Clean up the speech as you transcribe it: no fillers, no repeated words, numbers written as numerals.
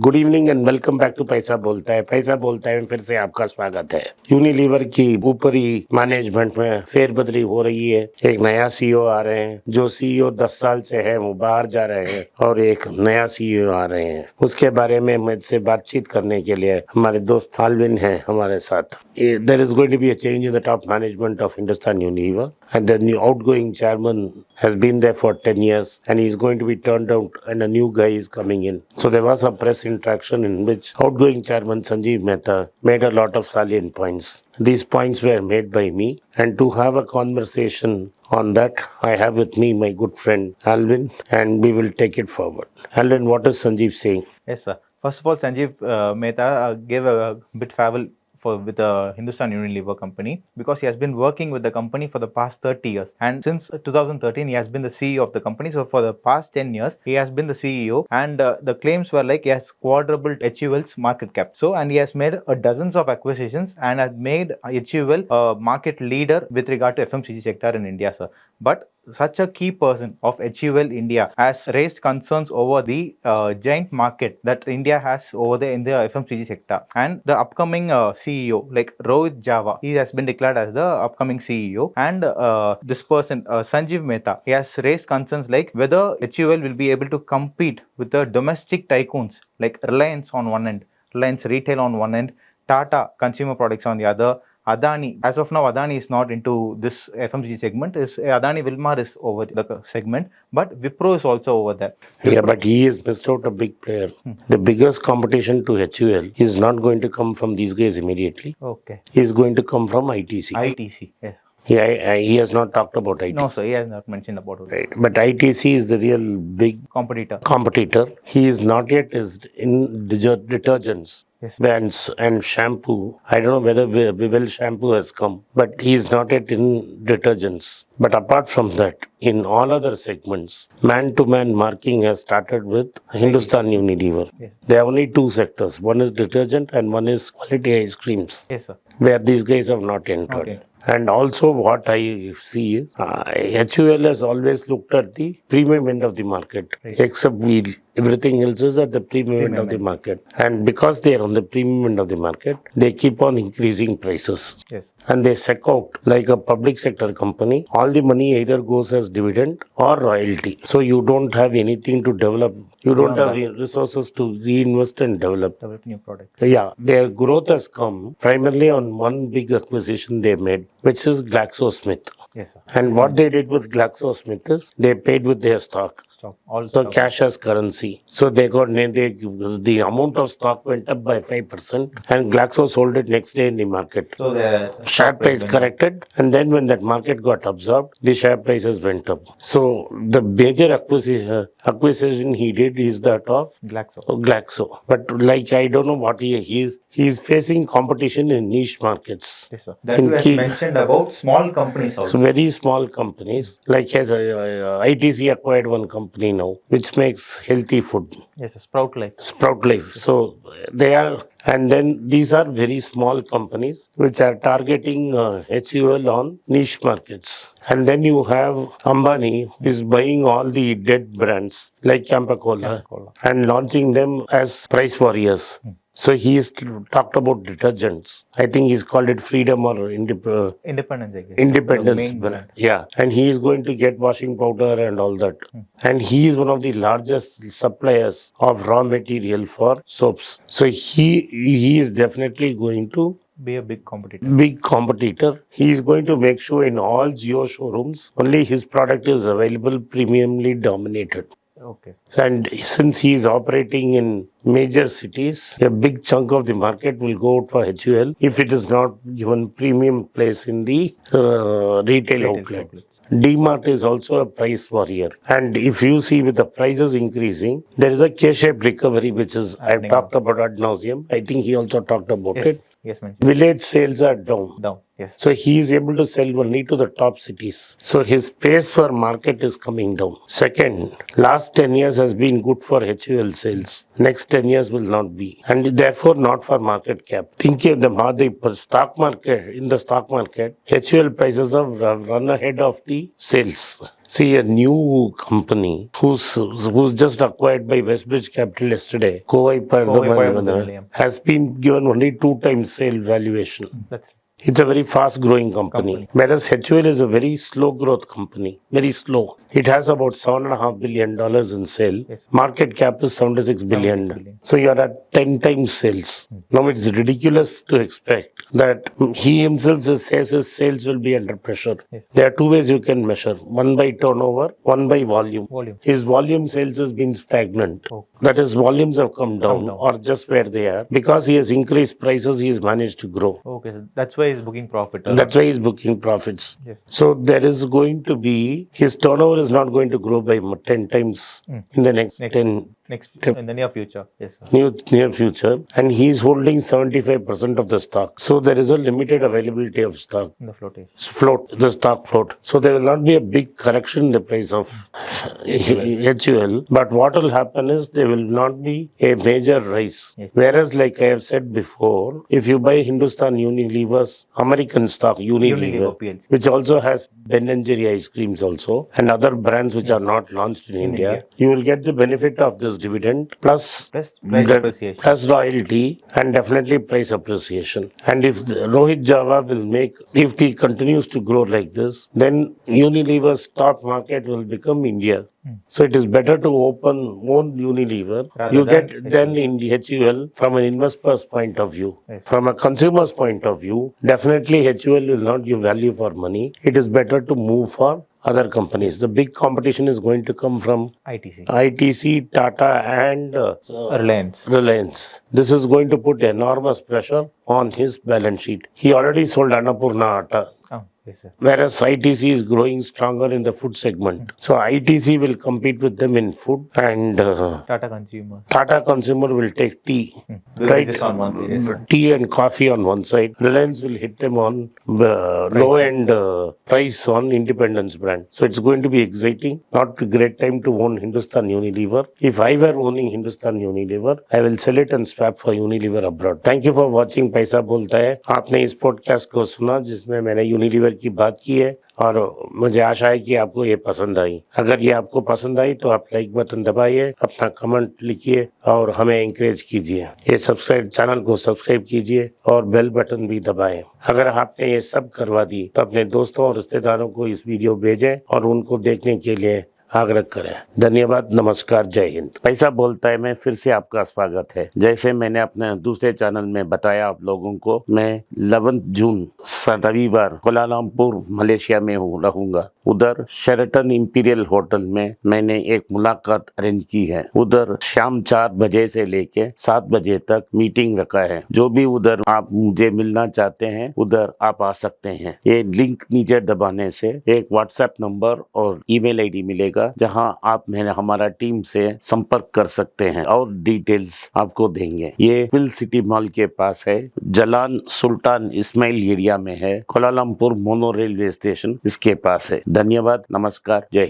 Good evening and welcome back to Paisa Bolta है। पैसा बोलता है में फिर से आपका स्वागत है। यूनिलीवर की ऊपरी मैनेजमेंट में फेरबदली हो रही है। एक नया सीईओ आ रहे हैं। जो सीईओ 10 साल से है वो बाहर जा रहे हैं और एक नया सीईओ आ रहे हैं। उसके बारे में मुझसे बातचीत करने के लिए हमारे दोस्त आल्विन है हमारे साथ। There is going to be a change in the top management of Hindustan Unilever, and the new outgoing chairman has been there for 10 years and he's going to be turned out and a new guy is coming in. So there was a press interaction in which outgoing chairman Sanjeev Mehta made a lot of salient points. These points were made by me, and to have a conversation on that, I have with me my good friend Alvin, and we will take it forward. Alvin, what is Sanjeev saying? Yes, sir. First of all, Sanjeev Mehta gave a bit farewell with the Hindustan Unilever company because he has been working with the company for the past 30 years. And since 2013, he has been the CEO of the company. So for the past 10 years, he has been the CEO. And the claims were like he has quadrupled HUL's market cap. So, and he has made dozens of acquisitions and has made HUL a market leader with regard to FMCG sector in India, sir. But such a key person of HUL India has raised concerns over the giant market that India has over there in the FMCG sector. And the upcoming CEO, like Rohit Java, he has been declared as the upcoming CEO. And this person, Sanjeev Mehta, he has raised concerns like whether HUL will be able to compete with the domestic tycoons like Reliance on one end, Reliance Retail on one end, Tata Consumer Products on the other, Adani. As of now, Adani is not into this FMCG segment. Adani Wilmar is over the segment, but Wipro is also over there. Yeah, but he has missed out a big player. The biggest competition to HUL is not going to come from these guys immediately. Okay. He is going to come from ITC. ITC, yes. Yeah, he has not talked about ITC. No, sir, he has not mentioned about it. Right. But ITC is the real big competitor. He is not yet in detergents. Yes. Brands and shampoo. I don't know whether Vivel shampoo has come, but he is not yet in detergents. But apart from that, in all other segments, man-to-man marking has started with Hindustan Unilever. Yes. There are only two sectors. One is detergent and one is quality ice creams. Yes, sir. Where these guys have not entered. Okay. And also what I see is HUL has always looked at the premium end of the market, right. Except wheel. Everything else is at the premium end of the market. And because they are on the premium end of the market, they keep on increasing prices. Yes. And they suck out, like a public sector company, all the money either goes as dividend or royalty. So you don't have anything to develop. You don't have resources to reinvest and develop new products. Yeah, their growth has come primarily on one big acquisition they made, which is GlaxoSmith. Yes, sir. And what they did with GlaxoSmith is they paid with their stock. So cash as currency. So the amount of stock went up by 5% and Glaxo sold it next day in the market. So the share price corrected, and then when that market got absorbed, the share prices went up. So the major acquisition he did is that of Glaxo. But like I don't know what he is facing competition in niche markets. Yes, sir. That you have mentioned about small companies also. So very small companies, like ITC acquired one company now, which makes healthy food. Yes, Sprout Life. Sprout Life. So they are, and then these are very small companies which are targeting HUL on niche markets. And then you have Ambani is buying all the dead brands like Campa-Cola and launching them as price warriors. So he has talked about detergents. I think he's called it freedom or independence, I guess. Independence brand. Yeah. And he is going to get washing powder and all that. And he is one of the largest suppliers of raw material for soaps. So he is definitely going to be a big competitor. He is going to make sure in all Jio showrooms, only his product is available, premiumly dominated. Okay. And since he is operating in major cities, a big chunk of the market will go out for HUL if it is not given premium place in the retail outlet. DMart is also a price warrior. And if you see with the prices increasing, there is a K-shaped recovery, which is, I've talked about ad nauseum. I think he also talked about it. Yes, ma'am. Village sales are down. Yes. So he is able to sell only to the top cities. So his pace for market is coming down. Second, last 10 years has been good for HUL sales. Next 10 years will not be. And therefore not for market cap. Thinking of the stock market, in the stock market, HUL prices have run ahead of the sales. See, a new company who's just acquired by Westbridge Capital yesterday, Kovai Pardhaman, has been given only 2 times sale valuation. That's It's a very fast growing company. Whereas HUL is a very slow growth company. Very slow. It has about $7.5 billion in sale. Yes. Market cap is 76 billion. 76 billion. So you are at 10 times sales. Now it's ridiculous to expect that he himself says his sales will be under pressure. Yes. There are two ways you can measure. One by turnover, one by volume. Volume. His volume sales has been stagnant. Oh. That is, volumes have come down or just where they are. Because he has increased prices, he has managed to grow. Okay, so that's why he's booking profit. That's why he's booking profits. Yes. So there is going to be, his turnover is not going to grow by 10 times in the next in the near future. Yes, sir. near future, and he is holding 75% of the stock. So there is a limited availability of stock. In the float. The stock float. So there will not be a big correction in the price of HUL. But what will happen is there will not be a major rise. Yes. Whereas, like I have said before, if you buy Hindustan Unilever's American stock, Unilever PLC. which also has Ben and Jerry ice creams also, and other brands which are not launched in India, you will get the benefit of this dividend plus Price appreciation. plus royalty and definitely price appreciation. And if Rohit Java will make, if he continues to grow like this, then Unilever's stock market will become India. So it is better to own Unilever. You get then in the HUL from an investor's point of view. Yes. From a consumer's point of view, definitely HUL will not give value for money. It is better to move for other companies. The big competition is going to come from ITC, Tata and Reliance. This is going to put enormous pressure on his balance sheet. He already sold Annapurna Atta. Yes, sir. Whereas ITC is growing stronger in the food segment. So ITC will compete with them in food, and Tata Consumer will take tea. Right? This on one side, yes. Tea and coffee on one side. Reliance will hit them on low-end price on Independence brand. So it's going to be exciting. Not a great time to own Hindustan Unilever. If I were owning Hindustan Unilever, I will sell it and swap for Unilever abroad. Thank you for watching पैसा बोलता है. आपने इस podcast को सुना जिसमें मैंने Unilever की बात की है, और मुझे आशा है कि आपको ये पसंद आई. अगर ये आपको पसंद आई तो आप लाइक बटन दबाइए, अपना कमेंट लिखिए और हमें एंकरेज कीजिए. ये चैनल को सब्सक्राइब कीजिए और बेल बटन भी दबाएं. अगर आपने ये सब करवा दी तो अपने दोस्तों और रिश्तेदारों को इस वीडियो भेजें और उनको देखने के लिए आग्रह करें. धन्यवाद, नमस्कार, जय हिंद. पैसा बोलता है में फिर से आपका स्वागत है. जैसे मैंने अपने दूसरे चैनल में बताया आप लोगों को, मैं 11 जून रविवार कोलालमपुर मलेशिया में रहूंगा. उधर शेरेटन इंपीरियल होटल में मैंने एक मुलाकात अरेंज की है. उधर शाम 4 बजे से लेके 7 बजे तक मीटिंग रखा है. जो भी उधर आप मुझे मिलना चाहते हैं उधर आप आ सकते हैं. ये लिंक नीचे दबाने से एक व्हाट्सएप नंबर और ईमेल आईडी मिलेगा जहां आप हमारा टीम से संपर्क कर सकते हैं और डिटेल्स आपको देंगे. ये पिल सिटी मॉल के पास है. जलान सुल्तान इस्माइल एरिया में है. कोलालमपुर मोनो रेलवे स्टेशन इसके पास है. धन्यवाद, नमस्कार, जय हिंद.